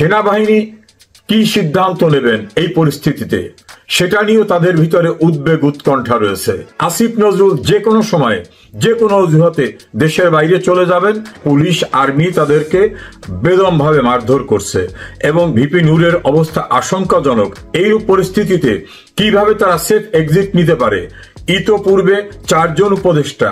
সেনাবাহিনী কি সিদ্ধান্ত নেবেন এই পরিস্থিতিতে সেটা নিয়েও তাদের ভিতরে উদ্বেগ উৎকণ্ঠা রয়েছে। আসিফ নজরুল যে কোনো সময় যে কোনো অজুহাতে দেশের বাইরে চলে যাবেন, পুলিশ আর্মি তাদেরকে বেদমভাবে মারধর করছে এবং ভিপি নূরের অবস্থা আশঙ্কাজনক। এইরূপ পরিস্থিতিতে কিভাবে তারা সেফ এক্সিট নিতে পারে? ইতোপূর্বে 4 জন উপদেষ্টা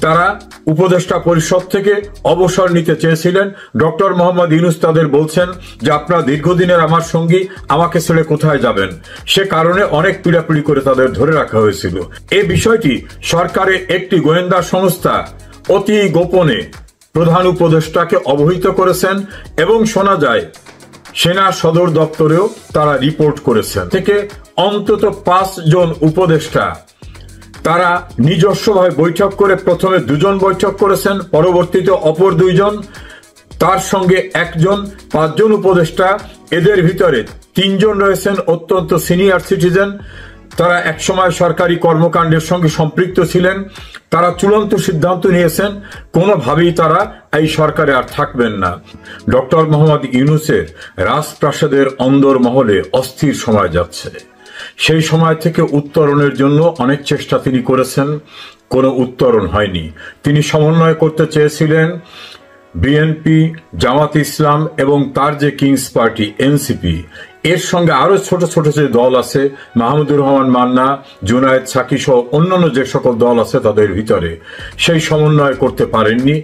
তারা উপদেষ্টা পরিষদ থেকে অবসর নিতে চেয়েছিলেন। ডক্টর মোহাম্মদ ইউনূস তাদের বলছেন যে আপনারা দীর্ঘদিনের আমার সঙ্গী, আমাকে ছেড়ে কোথায় যাবেন? সে কারণে অনেক পীড়াপিড়ি করে তাদের ধরে রাখা হয়েছিল। এই বিষয়টি সরকারের একটি গোয়েন্দা সংস্থা অতি গোপনে প্রধান উপদেষ্টাকে অবহিত করেছেন এবং শোনা যায় সেনা সদর দপ্তরেও তারা রিপোর্ট করেছেন। থেকে অন্তত 5 জন উপদেষ্টা তারা নিজস্বভাবে বৈঠক করে প্রথমে 2 জন বৈঠক করেছেন, পরবর্তীতে অপর 2 জন, তার সঙ্গে 1 জন, 5 জন উপদেষ্টা। এদের ভিতরে 3 জন রয়েছেন অত্যন্ত সিনিয়র সিটিজেন, তারা একসময় সরকারি কর্মকাণ্ডের সঙ্গে সম্পৃক্ত ছিলেন। তারা চূড়ান্ত সিদ্ধান্ত নিয়েছেন কোনোভাবেই তারা এই সরকারে আর থাকবেন না। ডক্টর মোহাম্মদ ইউনূসের রাজপ্রাসাদের অন্দরমহলে অস্থির সময় যাচ্ছে। সেই সময় থেকে উত্তরণের জন্য অনেক চেষ্টা তিনি করেছেন, কোনো উত্তরণ হয়নি। তিনি সমন্বয় করতে চেয়েছিলেন বিএনপি, জামাত ইসলাম এবং তার যে কিংস পার্টি এনসিপি, এর সঙ্গে আরো ছোট ছোট যে দল আছে, মাহমুদুর রহমান মান্না, জুনায়েদ সাকি সহ অন্যান্য যে সকল দল আছে তাদের ভিতরে, সেই সমন্বয় করতে পারেননি।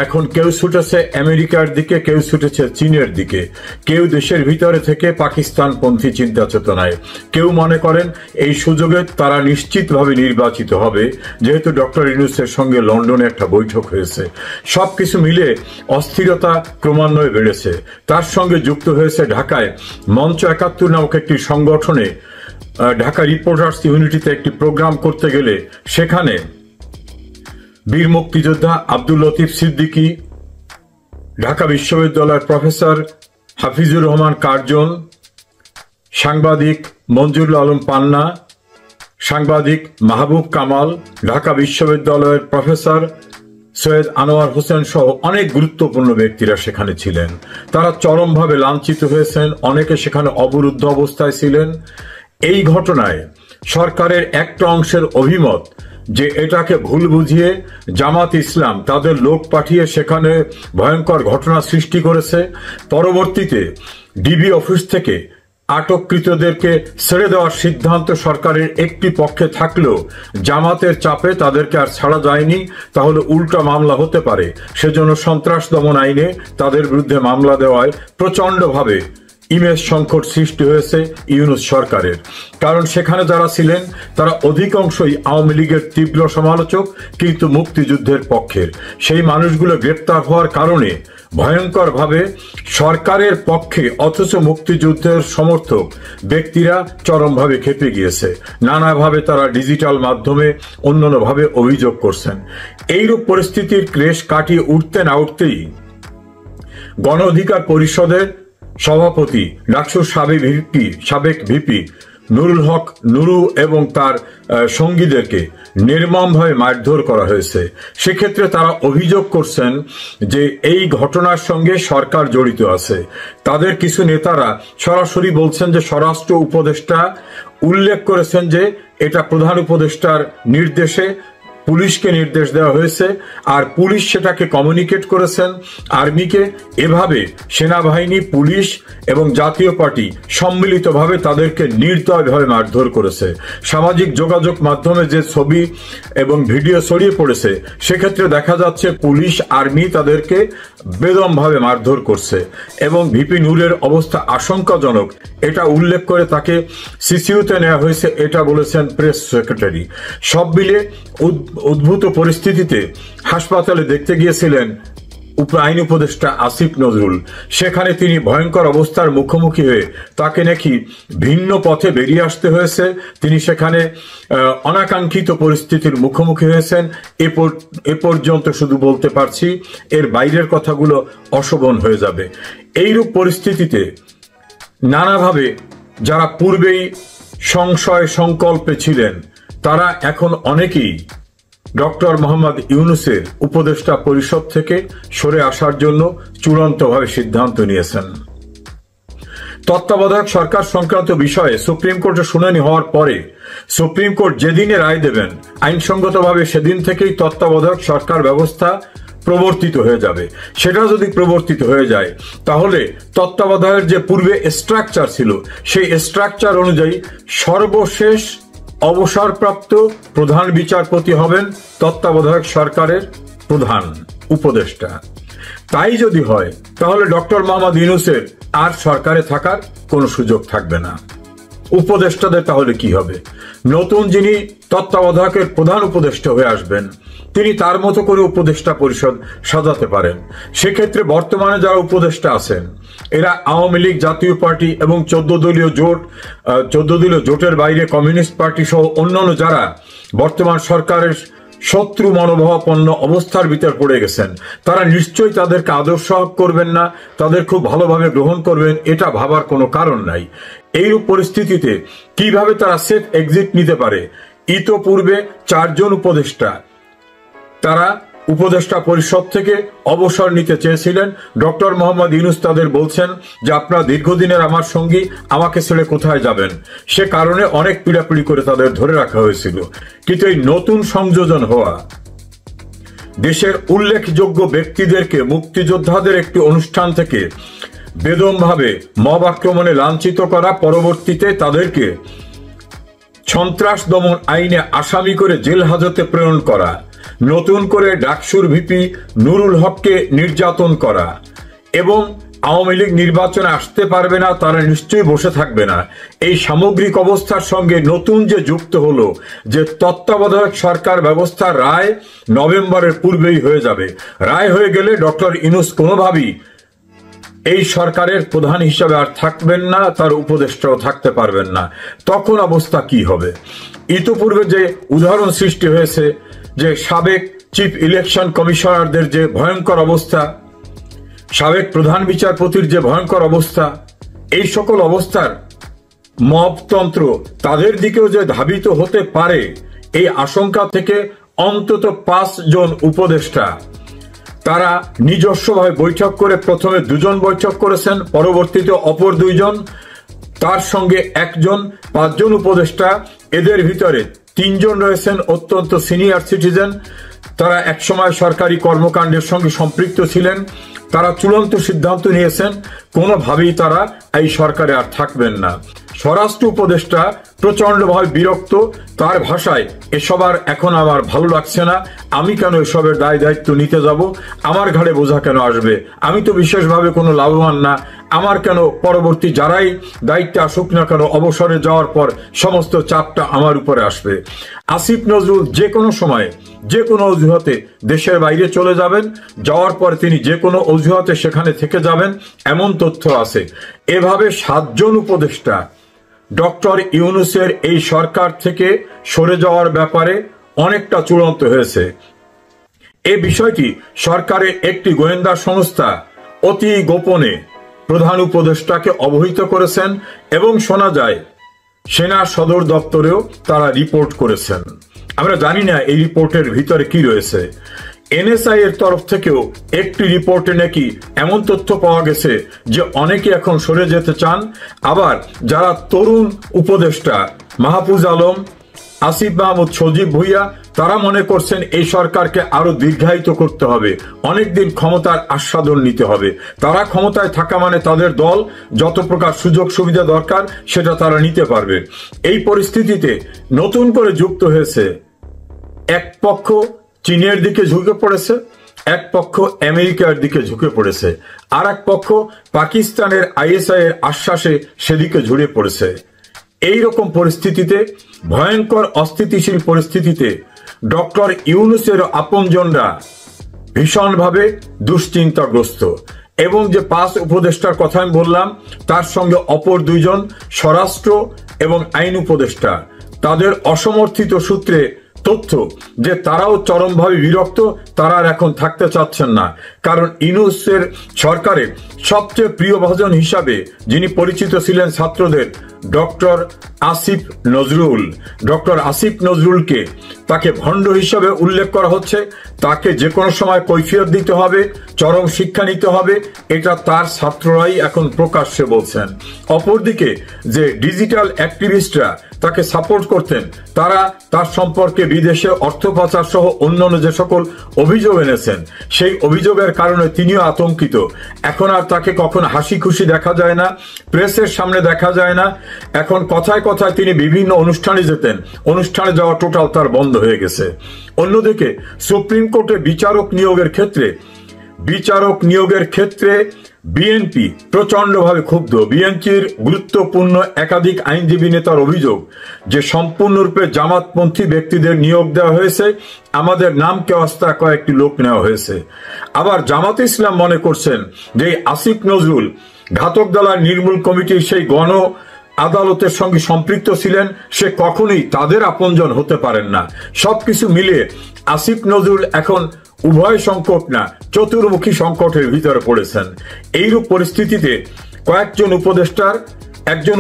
এখন কেউ ছুটেছে আমেরিকার দিকে, কেউ ছুটেছে চীনের দিকে, কেউ দেশের ভিতরে থেকে পাকিস্তানপন্থী চিন্তা চেতনায়। কেউ মনে করেন এই সুযোগে তারা নিশ্চিতভাবে নির্বাচিত হবে, যেহেতু ডক্টর ইউনূসের সঙ্গে লন্ডনে একটা বৈঠক হয়েছে। সবকিছু মিলে অস্থিরতা ক্রমান্বয়ে বেড়েছে। তার সঙ্গে যুক্ত হয়েছে ঢাকায় মঞ্চ 71 নামক একটি সংগঠনে ঢাকা রিপোর্টার্স ইউনিটিতে একটি প্রোগ্রাম করতে গেলে সেখানে বীর মুক্তিযোদ্ধা আব্দুল লতিফ সিদ্দিকী, ঢাকা বিশ্ববিদ্যালয়ের প্রফেসর হাফিজুর রহমান কার্জন, সাংবাদিক মঞ্জুরুল আলম পান্না, সাংবাদিক মাহবুব কামাল, ঢাকা বিশ্ববিদ্যালয়ের প্রফেসর সৈয়দ আনোয়ার হোসেন সহ অনেক গুরুত্বপূর্ণ ব্যক্তিরা সেখানে ছিলেন। তারা চরমভাবে লাঞ্ছিত হয়েছেন, অনেকে সেখানে অবরুদ্ধ অবস্থায় ছিলেন। এই ঘটনায় সরকারের একটা অংশের অভিমত যে এটাকে ভুল বুঝিয়ে জামাত ইসলাম তাদের লোক পাঠিয়ে সেখানে ভয়ঙ্কর ঘটনা সৃষ্টি করেছে। পরবর্তীতে ডিবি অফিস থেকে আটককৃতদেরকে ছেড়ে দেওয়ার সিদ্ধান্ত সরকারের একটি পক্ষে থাকলেও জামাতের চাপে তাদেরকে আর ছাড়া যায়নি, তাহলে উল্টা মামলা হতে পারে। সেজন্য সন্ত্রাস দমন আইনে তাদের বিরুদ্ধে মামলা দেওয়ায় প্রচন্ডভাবে ইমেজ সংকট সৃষ্টি হয়েছে ইউনূস সরকারের। কারণ সেখানে যারা ছিলেন তারা অধিকাংশই আওয়ামী লীগের তীব্র সমালোচক, কিন্তু মুক্তিযুদ্ধের পক্ষের। সেই মানুষগুলো গ্রেপ্তার হওয়ার কারণে ভয়ঙ্করভাবে সরকারের পক্ষে অথচ মুক্তিযুদ্ধের সমর্থক ব্যক্তিরা চরমভাবে খেপে গিয়েছে। নানাভাবে তারা ডিজিটাল মাধ্যমে অন্যান্যভাবে অভিযোগ করছেন। এইরূপ পরিস্থিতির ক্লেশ কাটিয়ে উঠতে না উঠতেই গণ অধিকার পরিষদের সভাপতি ডাকসুর সাবেক ভিপি নুরুল হক নুরু এবং তার সঙ্গীদেরকে নির্মমভাবে মারধর করা হয়েছে। সেক্ষেত্রে তারা অভিযোগ করছেন যে এই ঘটনার সঙ্গে সরকার জড়িত আছে। তাদের কিছু নেতারা সরাসরি বলছেন যে স্বরাষ্ট্র উপদেষ্টা উল্লেখ করেছেন যে এটা প্রধান উপদেষ্টার নির্দেশে পুলিশকে নির্দেশ দেওয়া হয়েছে, আর পুলিশ সেটাকে কমিউনিকেট করেছেন আর্মিকে। এভাবে সেনাবাহিনী, পুলিশ এবং জাতীয় পার্টি সম্মিলিতভাবে তাদেরকে নির্দয়ভাবে মারধর করেছে। সামাজিক যোগাযোগ মাধ্যমে যে ছবি এবং ভিডিও ছড়িয়ে পড়েছে সেক্ষেত্রে দেখা যাচ্ছে পুলিশ আর্মি তাদেরকে বেদমভাবে মারধর করছে এবং ভিপি নূরের অবস্থা আশঙ্কাজনক এটা উল্লেখ করে তাকে সিসিইউতে নেওয়া হয়েছে, এটা বলেছেন প্রেস সেক্রেটারি। সব মিলে উদ্ভূত পরিস্থিতিতে হাসপাতালে দেখতে গিয়েছিলেন আইন উপদেষ্টা আসিফ নজরুল। সেখানে তিনি ভয়ঙ্কর অবস্থার মুখোমুখি হয়ে তাকে নাকি ভিন্ন পথে বেরিয়ে আসতে হয়েছে। তিনি সেখানে অনাকাঙ্ক্ষিত পরিস্থিতির মুখোমুখি হয়েছেন। এ পর্যন্ত শুধু বলতে পারছি, এর বাইরের কথাগুলো অশোভন হয়ে যাবে। এইরূপ পরিস্থিতিতে নানাভাবে যারা পূর্বেই সংশয় সংকল্পে ছিলেন তারা এখন অনেকেই ডক্টর মোহাম্মদ ইউনূসের উপদেষ্টা পরিষদ থেকে সরে আসার জন্য চূড়ান্তভাবে সিদ্ধান্ত নিয়েছেন। তত্ত্বাবধায়ক সরকার সংক্রান্ত বিষয়ে সুপ্রিম কোর্টে শুনানি হওয়ার পরে সুপ্রিম কোর্ট যেদিনে রায় দেবেন আইনসঙ্গতভাবে সেদিন থেকেই তত্ত্বাবধায়ক সরকার ব্যবস্থা প্রবর্তিত হয়ে যাবে। সেটা যদি প্রবর্তিত হয়ে যায় তাহলে তত্ত্বাবধায়কের যে পূর্বে স্ট্রাকচার ছিল সেই স্ট্রাকচার অনুযায়ী সর্বশেষ অবসরপ্রাপ্ত প্রধান বিচারপতি হবেন তত্ত্বাবধায়ক সরকারের প্রধান উপদেষ্টা। তাই যদি হয় তাহলে ডক্টর মোহাম্মদ ইউনূসের আর সরকারে থাকার কোনো সুযোগ থাকবে না। উপদেষ্টাদের তাহলে কি হবে? নতুন যিনি তত্ত্বাবধায়কের প্রধান উপদেষ্টা হয়ে আসবেন তিনি তার মতো করে উপদেষ্টা পরিষদ সাজাতে পারেন। সেক্ষেত্রে বর্তমানে যারা উপদেষ্টা আছেন এরা আওয়ামী লীগ, জাতীয় পার্টি এবং 14 দলীয় জোটের বাইরে কমিউনিস্ট পার্টি সহ অন্যান্য যারা বর্তমান সরকারের শত্রু মনোভাবাপন্ন অবস্থার ভিতর পড়ে গেছেন তারা নিশ্চয়ই তাদেরকে আদর্শ করবেন না, তাদের খুব ভালোভাবে গ্রহণ করবেন এটা ভাবার কোনো কারণ নাই। এইরূপ পরিস্থিতিতে কিভাবে তারা সেফ এক্সিট নিতে পারে? ইতোপূর্বে 4 জন উপদেষ্টা তারা উপদেষ্টা পরিষদ থেকে অবসর নিতে চেয়েছিলেন। ডক্টর মোহাম্মদ ইউনূস তাদের বলছেন যে আপনারা দীর্ঘদিনের আমার সঙ্গী, আমাকে ছেড়ে কোথায় যাবেন? সে কারণে অনেক পীড়াপিড়ি করে তাদের ধরে রাখা হয়েছিল। কিন্তু এই নতুন সংযোজন হওয়া দেশের উল্লেখযোগ্য ব্যক্তিদেরকে মুক্তিযোদ্ধাদের একটি অনুষ্ঠান থেকে বেদমভাবে মব আক্রমণে লাঞ্ছিত করা, পরবর্তীতে তাদেরকে সন্ত্রাস দমন আইনে আসামি করে জেল হাজতে প্রেরণ করা, নতুন করে ডাকসুর ভিপি নুরুল হককে নির্যাতন করা এবং আওয়ামী লীগ নির্বাচনে আসতে পারবে না, তারা নিশ্চয়ই বসে থাকবে না, এই সামগ্রিক অবস্থার সঙ্গে নতুন যে যুক্ত হলো যে তত্ত্বাবধায়ক সরকার ব্যবস্থার রায় নভেম্বরের পূর্বেই হয়ে যাবে। রায় হয়ে গেলে ডক্টর ইউনূস কোনোভাবেই এই সরকারের প্রধান হিসাবে আর থাকবেন না, তার উপদেষ্টাও থাকতে পারবেন না। তখন অবস্থা কি হবে? ইতোপূর্বে যে উদাহরণ সৃষ্টি হয়েছে যে সাবেক চিফ ইলেকশন কমিশনারদের যে ভয়ঙ্কর অবস্থা, সাবেক প্রধান বিচারপতির যে ভয়ঙ্কর অবস্থা, এই সকল অবস্থার মবতন্ত্র তাদের দিকেও যে ধাবিত হতে পারে এই আশঙ্কা থেকে অন্তত 5 জন উপদেষ্টা তারা নিজস্বভাবে বৈঠক করে প্রথমে 2 জন বৈঠক করেছেন, পরবর্তীতে অপর 2 জন, তার সঙ্গে 1 জন, 5 জন উপদেষ্টা। এদের ভিতরে 3 জন রয়েছেন অত্যন্ত সিনিয়র সিটিজেন, তারা একসময় সরকারি কর্মকাণ্ডের সঙ্গে সম্পৃক্ত ছিলেন। তারা চূড়ান্ত সিদ্ধান্ত নিয়েছেন কোনোভাবেই তারা এই সরকারে আর থাকবেন না। স্বরাষ্ট্র উপদেষ্টা প্রচন্ডভাবে বিরক্ত, তার ভাষায় এসব আর এখন আমার ভালো লাগছে না, আমি কেন এসবের দায় দায়িত্ব নিতে যাব, আমার ঘাড়ে বোঝা কেন আসবে, আমি তো বিশেষভাবে কোনো লাভবান না, আমার কেন পরবর্তী যারাই দায়িত্বে আসুক না কেন অবসরে যাওয়ার পর সমস্ত চাপটা আমার উপরে আসবে। আসিফ নজরুল যে কোনো সময়ে যে কোনো অজুহাতে দেশের বাইরে চলে যাবেন, যাওয়ার পর তিনি যে কোনো অজুহাতে সেখানে থেকে যাবেন এমন তথ্য আছে। এভাবে 7 জন উপদেষ্টা ডক্টর ইউনূসের এই সরকার থেকে সরে যাওয়ার ব্যাপারে অনেকটা চূড়ান্ত হয়েছে। এই বিষয়টি সরকারের একটি গোয়েন্দা সংস্থা অতি গোপনে প্রধান উপদেষ্টাকে অবহিত করেছেন এবং শোনা যায় সেনা সদর দপ্তরেও তারা রিপোর্ট করেছেন। আমরা জানি না এই রিপোর্টের ভিতরে কি রয়েছে। এনএসআই এর তরফ থেকেও একটি রিপোর্টে নাকি এমন তথ্য পাওয়া গেছে যে অনেকে এখন সরে যেতে চান, আবার যারা তরুণ উপদেষ্টা মাহফুজ আলম, আসিফ মাহমুদ, সজীব ভুইয়া তারা মনে করছেন এই সরকারকে আরো দীর্ঘায়িত করতে হবে, অনেকদিন ক্ষমতার আস্বাদন নিতে হবে, তারা ক্ষমতায় থাকা মানে তাদের দল যত প্রকার সুযোগ সুবিধা দরকার সেটা তারা নিতে পারবে। এই পরিস্থিতিতে নতুন করে যুক্ত হয়েছে এক পক্ষ চীনের দিকে ঝুঁকে পড়েছে, এক পক্ষ আমেরিকার দিকে ঝুঁকে পড়েছে, আর এক পক্ষ পাকিস্তানের আইএসআই এর আশ্বাসে সেদিকে ঝুড়ে পড়েছে। এই রকম পরিস্থিতিতে, ভয়ঙ্কর অস্থিতিশীল পরিস্থিতিতে ডক্টর ইউনূসের আপনজনরা ভীষণভাবে দুশ্চিন্তাগ্রস্ত এবং যে 5 উপদেষ্টার কথা আমি বললাম তার সঙ্গে অপর 2 জন স্বরাষ্ট্র এবং আইন উপদেষ্টা, তাদের অসমর্থিত সূত্রে তথ্য যে তারাও চরমভাবে বিরক্ত, তারা আর এখন থাকতে চাচ্ছেন না। কারণ ইউনূসের সরকারের সবচেয়ে প্রিয়ভাজন হিসাবে যিনি পরিচিত ছিলেন ছাত্রদের, ডক্টর আসিফ নজরুল। ডক্টর আসিফ নজরুলকে তাকে ভণ্ড হিসাবে উল্লেখ করা হচ্ছে। তাকে যে কোনো সময় কৈফিয়ত দিতে হবে, চরম শিক্ষা নিতে হবে, এটা তার ছাত্ররাই এখন প্রকাশ্যে বলছেন। অপরদিকে যে ডিজিটাল অ্যাক্টিভিস্টরা তাকে সাপোর্ট করতেন, তারা তার সম্পর্কে বিদেশে অর্থ পাচার সহ অন্যান্য যে সকল অভিযোগ এনেছেন, সেই অভিযোগের কারণে তিনিও আতঙ্কিত। এখন আর তাকে কখনো হাসি খুশি দেখা যায় না, প্রেসের সামনে দেখা যায় না। এখন কথায় কথায় তিনি বিভিন্ন অনুষ্ঠানে যেতেন, অনুষ্ঠানে যাওয়া টোটাল তার বন্ধ হয়ে গেছে। অন্যদিকে সুপ্রিম কোর্টে বিচারক নিয়োগের ক্ষেত্রে বিএনপি প্রচন্ডভাবে ক্ষুব্ধ। বিএনপির গুরুত্বপূর্ণ একাধিক আইনজীবী নেতার অভিযোগ যে সম্পূর্ণরূপে জামাতপন্থী ব্যক্তিদের নিয়োগ দেওয়া হয়েছে, আমাদের নামকে অস্তা কয়েকটি লোক নেওয়া হয়েছে। আবার জামাতে ইসলাম মনে করছেন যে আসিফ নজরুল ঘাতক দলার নির্মূল কমিটির সেই গণ আদালতের সঙ্গে সম্পৃক্ত ছিলেন, সে কখনোই তাদের আপনজন হতে পারেন না। সবকিছু মিলিয়ে আসিফ নজরুল এখন উভয় সংকট না, চতুর্মুখী সংকটের ভিতরে পড়েছেন। এইরূপ পরিস্থিতিতে একজন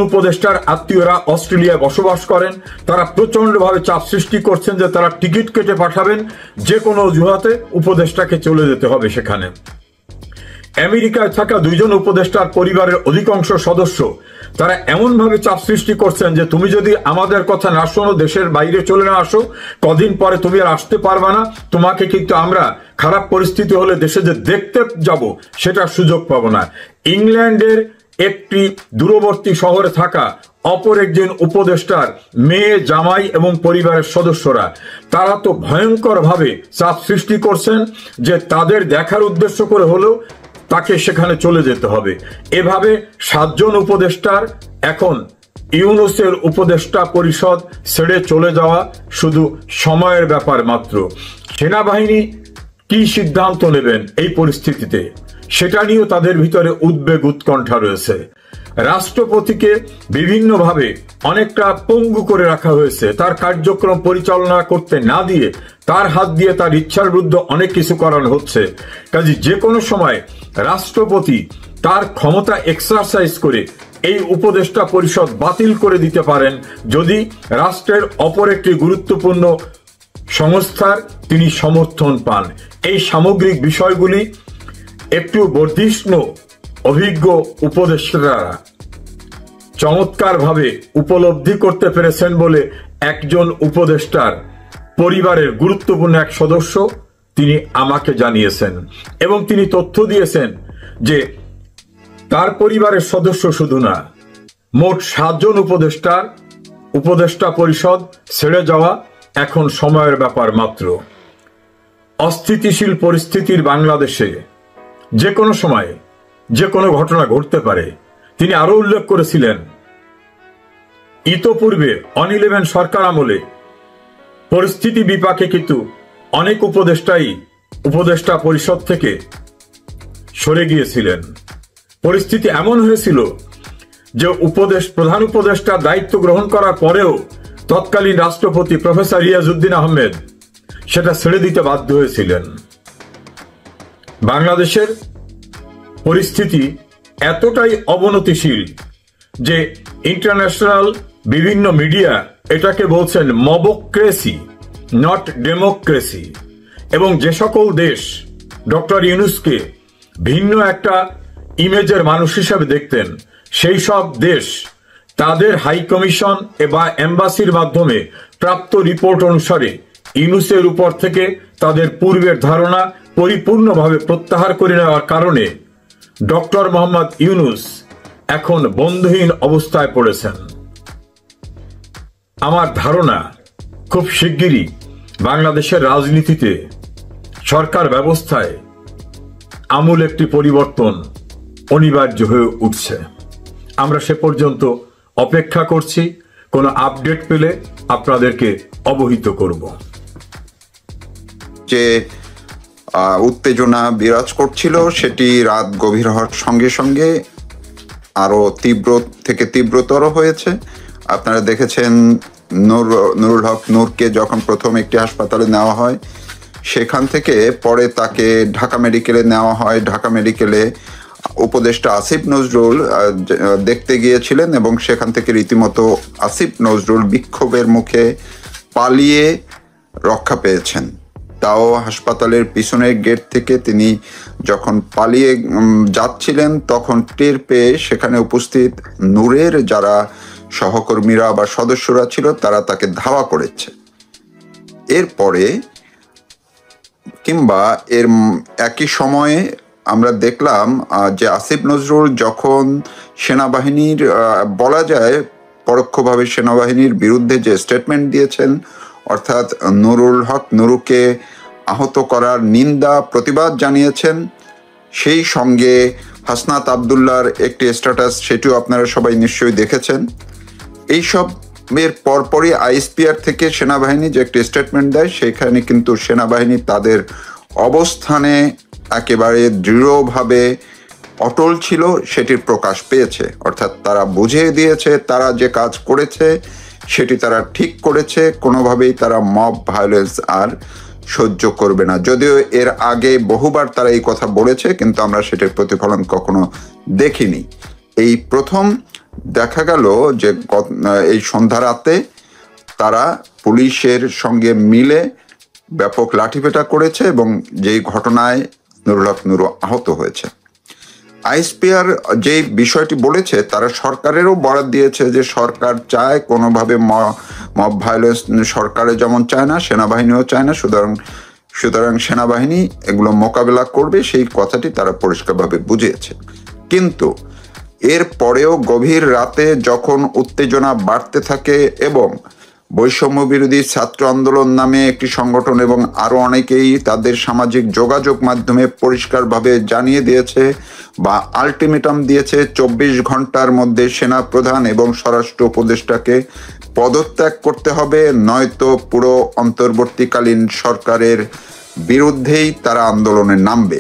উপদেষ্টার আত্মীয়রা অস্ট্রেলিয়ায় বসবাস করেন, তারা প্রচন্ডভাবে চাপ সৃষ্টি করছেন যে তারা টিকিট কেটে পাঠাবেন, যে কোনো অজুহাতে উপদেষ্টাকে চলে যেতে হবে সেখানে। আমেরিকায় থাকা দুইজন উপদেষ্টার পরিবারের অধিকাংশ সদস্য তারা এমনভাবে চাপ সৃষ্টি করছেন যে তুমি যদি আমাদের কথা না শোনো, দেশের বাইরে চলে না আসো, কদিন পরে তুমি আর আসতে পারবা না, তোমাকে কিন্তু আমরা খারাপ পরিস্থিতি হলে দেশে যে দেখতে যাব সেটার সুযোগ পাবো না। ইংল্যান্ডের একটি দূরবর্তী শহরে থাকা অপর একজন উপদেষ্টার মেয়ে, জামাই এবং পরিবারের সদস্যরা তারা তো ভয়ঙ্করভাবে চাপ সৃষ্টি করছেন যে তাদের দেখার উদ্দেশ্য করে হলেও তাকে সেখানে চলে যেতে হবে। এভাবে 7 জন উপদেষ্টার এখন ইউনূসের উপদেষ্টা পরিষদ ছেড়ে চলে যাওয়া শুধু সময়ের ব্যাপার মাত্র। সেনাবাহিনী কি সিদ্ধান্ত নেবেন এই পরিস্থিতিতে, সেটা নিয়েও তাদের ভিতরে উদ্বেগ উৎকণ্ঠা রয়েছে। রাষ্ট্রপতিকে বিভিন্নভাবে অনেকটা পঙ্গু করে রাখা হয়েছে, তার কার্যক্রম পরিচালনা করতে না দিয়ে তার হাত দিয়ে তার ইচ্ছার বিরুদ্ধে অনেক কিছু করানো হচ্ছে। কাজে যে কোনো সময় রাষ্ট্রপতি তার ক্ষমতা এক্সারসাইজ করে এই উপদেষ্টা পরিষদ বাতিল করে দিতে পারেন যদি রাষ্ট্রের অপর একটি গুরুত্বপূর্ণ সংস্থার তিনি সমর্থন পান। এই সামগ্রিক বিষয়গুলি একটু বর্ধিষ্ণু অভিজ্ঞ উপদেষ্টারা চমৎকারভাবে উপলব্ধি করতে পেরেছেন বলে একজন উপদেষ্টার পরিবারের গুরুত্বপূর্ণ এক সদস্য তিনি আমাকে জানিয়েছেন, এবং তিনি তথ্য দিয়েছেন যে তার পরিবারের সদস্য শুধু না, মোট 7 জন উপদেষ্টা পরিষদ ছেড়ে যাওয়া এখন সময়ের ব্যাপার মাত্র। অস্থিতিশীল পরিস্থিতির বাংলাদেশে যে কোনো সময় যে কোনো ঘটনা ঘটতে পারে। তিনি আরো উল্লেখ করেছিলেন ইতোপূর্বে অন 11 সরকার আমলে পরিস্থিতি বিপাকে কিন্তু অনেক উপদেষ্টা পরিষদ থেকে সরে গিয়েছিলেন। পরিস্থিতি এমন হয়েছিল যে প্রধান উপদেষ্টা দায়িত্ব গ্রহণ করার পরেও তৎকালীন রাষ্ট্রপতি প্রফেসর রিয়াজউদ্দিন আহমেদ সেটা ছেড়ে দিতে বাধ্য হয়েছিলেন। বাংলাদেশের পরিস্থিতি এতটাই অবনতিশীল যে ইন্টারন্যাশনাল বিভিন্ন মিডিয়া এটাকে বলছেন মবক্রেসি, নট ডেমোক্রেসি। এবং যে সকল দেশ ডক্টর ইউনূসকে ভিন্ন একটা ইমেজের মানুষ হিসাবে দেখতেন, সেই সব দেশ তাদের হাই কমিশন বা এম্বাসির মাধ্যমে প্রাপ্ত রিপোর্ট অনুসারে ইউনূসের উপর থেকে তাদের পূর্বের ধারণা পরিপূর্ণভাবে প্রত্যাহার করে নেওয়ার কারণে ডক্টর মোহাম্মদ ইউনূস এখন বন্ধুহীন অবস্থায় পড়েছেন। আমার ধারণা খুব শিগগিরই বাংলাদেশের রাজনীতিতে, সরকার ব্যবস্থায় আমূল একটি পরিবর্তন অনিবার্য হয়ে উঠছে। আমরা সে পর্যন্ত অপেক্ষা করছি, কোনো আপডেট পেলে আপনাদেরকে অবহিত করব। যে উত্তেজনা বিরাজ করছিল সেটি রাত গভীর হওয়ার সঙ্গে সঙ্গে আরো তীব্রতর হয়েছে। আপনারা দেখেছেন নুরুল হক নূরকে যখন প্রথম একটি হাসপাতালে নেওয়া হয়, সেখান থেকে পরে তাকে ঢাকা মেডিকেলে নেওয়া হয়। ঢাকা মেডিকেলে উপদেষ্টা আসিফ নজরুল দেখতে গিয়েছিলেন এবং সেখান থেকে রীতিমতো আসিফ নজরুল বিক্ষোভের মুখে পালিয়ে রক্ষা পেয়েছেন। তাও হাসপাতালের পিছনের গেট থেকে তিনি যখন পালিয়ে যাচ্ছিলেন তখন টের পেয়ে সেখানে উপস্থিত নূরের যারা সহকর্মীরা বা সদস্যরা ছিল তারা তাকে ধাওয়া করেছে। এরপরে কিংবা এর একই সময়ে আমরা দেখলাম যে আসিফ নজরুল যখন সেনাবাহিনীর বলা যায় পরোক্ষভাবে সেনাবাহিনীর বিরুদ্ধে যে স্টেটমেন্ট দিয়েছেন, অর্থাৎ নুরুল হক নুরুকে আহত করার নিন্দা প্রতিবাদ জানিয়েছেন, সেই সঙ্গে হাসনাত আবদুল্লাহর একটি স্ট্যাটাস, সেটিও আপনারা সবাই নিশ্চয়ই দেখেছেন। এইসব এর পরপরই আইএসপিআর থেকে সেনাবাহিনী যে একটি স্টেটমেন্ট দেয়, সেখানে কিন্তু সেনাবাহিনী তাদের অবস্থানে একেবারে দৃঢ়ভাবে অটল ছিল, সেটির প্রকাশ পেয়েছে। অর্থাৎ তারা বুঝিয়ে দিয়েছে তারা যে কাজ করেছে সেটি তারা ঠিক করেছে, কোনোভাবেই তারা মব ভায়োলেন্স আর সহ্য করবে না। যদিও এর আগে বহুবার তারা এই কথা বলেছে, কিন্তু আমরা সেটির প্রতিফলন কখনো দেখিনি। এই প্রথম দেখা গেল যে এই সন্ধ্যা রাতে তারা পুলিশের সঙ্গে মিলে ব্যাপক লাঠিপেটা করেছে এবং যেই ঘটনায় নুরুল হক নুরু আহত হয়েছে। আইএসপিআর যে বিষয়টি বলেছে, তারা সরকারেরও বরাত দিয়েছে যে সরকার চায় কোনোভাবে মব ভায়োলেন্স সরকারে যেমন চায় না, সেনাবাহিনীও চায় না, সুতরাং সেনাবাহিনী এগুলো মোকাবেলা করবে, সেই কথাটি তারা পরিষ্কারভাবে বুঝিয়েছে। কিন্তু এর পরেও গভীর রাতে যখন উত্তেজনা বাড়তে থাকে এবং বৈষম্য বিরোধী ছাত্র আন্দোলন নামে একটি সংগঠন এবং আরো অনেকেই তাদের সামাজিক যোগাযোগ মাধ্যমে পরিষ্কারভাবে জানিয়ে দিয়েছে বা আলটিমেটাম দিয়েছে 24 ঘন্টার মধ্যে সেনা প্রধান এবং স্বরাষ্ট্র উপদেষ্টাকে পদত্যাগ করতে হবে, নয়তো পুরো অন্তর্বর্তীকালীন সরকারের বিরুদ্ধেই তারা আন্দোলনে নামবে।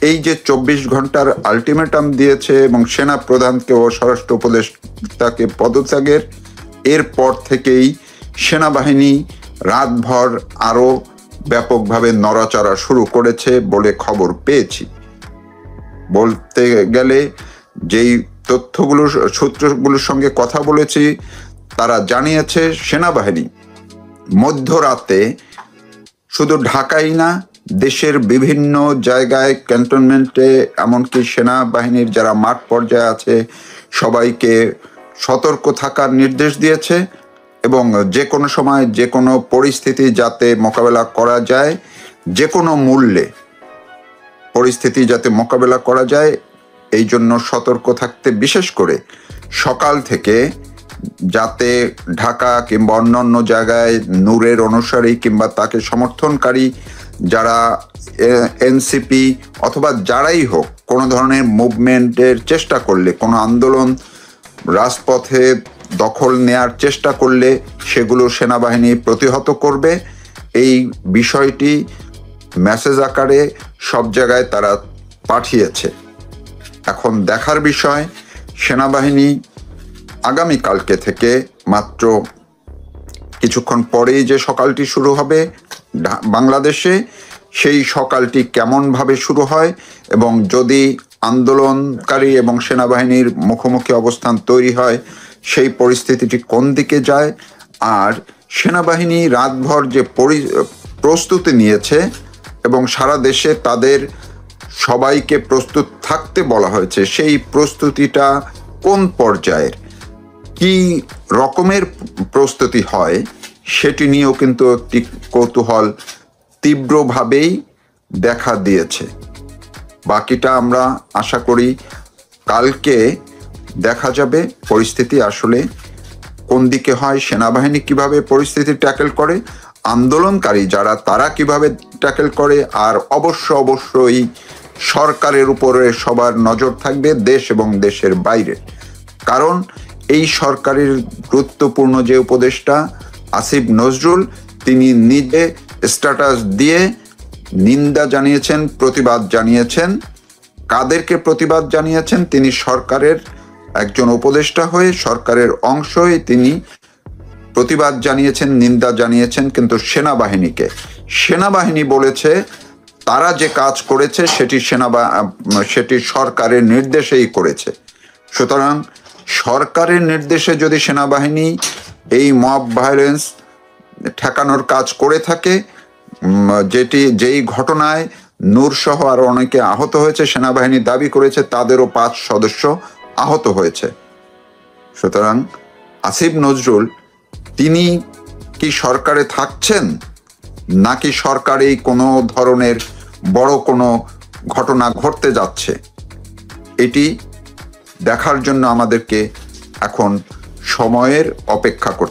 এই যে 24 ঘন্টার আলটিমেটাম দিয়েছে এবং সেনা প্রধানকে ও স্বরাষ্ট্র উপদেষ্টাকে পদত্যাগের, এরপর থেকেই সেনাবাহিনী রাতভর আরো ব্যাপকভাবে নড়াচড়া শুরু করেছে বলে খবর পেয়েছি। বলতে গেলে যেই সূত্রগুলোর সঙ্গে কথা বলেছি, তারা জানিয়েছে সেনাবাহিনী মধ্যরাতে শুধু ঢাকাই না, দেশের বিভিন্ন জায়গায় ক্যান্টনমেন্টে, এমনকি সেনাবাহিনীর যারা মাঠ পর্যায়ে আছে সবাইকে সতর্ক থাকার নির্দেশ দিয়েছে এবং যে কোনো সময় যে কোনো পরিস্থিতি যাতে মোকাবেলা করা যায়, যে কোনো মূল্যে পরিস্থিতি যাতে মোকাবেলা করা যায় এই জন্য সতর্ক থাকতে, বিশেষ করে সকাল থেকে যাতে ঢাকা কিংবা অন্যান্য জায়গায় নূরের অনুসারী কিংবা তাকে সমর্থনকারী যারা এনসিপি অথবা যারাই হোক কোনো ধরনের মুভমেন্টের চেষ্টা করলে, কোনো আন্দোলন রাজপথে দখল নেয়ার চেষ্টা করলে সেগুলো সেনাবাহিনী প্রতিহত করবে, এই বিষয়টি মেসেজ আকারে সব জায়গায় তারা পাঠিয়েছে। এখন দেখার বিষয়, সেনাবাহিনী আগামীকালকে থেকে মাত্র কিছুক্ষণ পরেই যে সকালটি শুরু হবে বাংলাদেশে, সেই সকালটি কেমনভাবে শুরু হয় এবং যদি আন্দোলনকারী এবং সেনাবাহিনীর মুখোমুখি অবস্থান তৈরি হয়, সেই পরিস্থিতিটি কোন দিকে যায়, আর সেনাবাহিনী রাতভর যে প্রস্তুতি নিয়েছে এবং সারা দেশে তাদের সবাইকে প্রস্তুত থাকতে বলা হয়েছে, সেই প্রস্তুতিটা কোন পর্যায়ের, কি রকমের প্রস্তুতি হয়, সেটি নিয়েও কিন্তু একটি কৌতূহল তীব্রভাবেই দেখা দিয়েছে। বাকিটা আমরা আশা করি কালকে দেখা যাবে পরিস্থিতি আসলে কোন দিকে হয়, সেনাবাহিনী কিভাবে পরিস্থিতি ট্যাকেল করে, আন্দোলনকারী যারা তারা কিভাবে ট্যাকেল করে, আর অবশ্যই সরকারের উপরে সবার নজর থাকবে, দেশ এবং দেশের বাইরে। কারণ এই সরকারের গুরুত্বপূর্ণ যে উপদেষ্টা আসিফ নজরুল, তিনি নিজে স্ট্যাটাস দিয়ে নিন্দা জানিয়েছেন, প্রতিবাদ জানিয়েছেন। কাদেরকে প্রতিবাদ জানিয়েছেন? তিনি সরকারের একজন উপদেষ্টা হয়ে, সরকারের অংশ হয়ে তিনি প্রতিবাদ জানিয়েছেন, নিন্দা জানিয়েছেন, কিন্তু সেনাবাহিনী বলেছে তারা যে কাজ করেছে সেটি সরকারের নির্দেশেই করেছে। সুতরাং সরকারের নির্দেশে যদি সেনাবাহিনী এই মব ভায়োলেন্স ঠেকানোর কাজ করে থাকে, যেই ঘটনায় নূর সহ আরো অনেকে আহত হয়েছে, সেনাবাহিনী দাবি করেছে তাদেরও 5 সদস্য আহত হয়েছে। সুতরাং আসিফ নজরুল তিনি কি সরকারে থাকছেন, নাকি সরকারেই কোনো ধরনের বড় কোনো ঘটনা ঘটতে যাচ্ছে, এটি দেখার জন্য আমাদেরকে এখন সময়ের অপেক্ষা করতে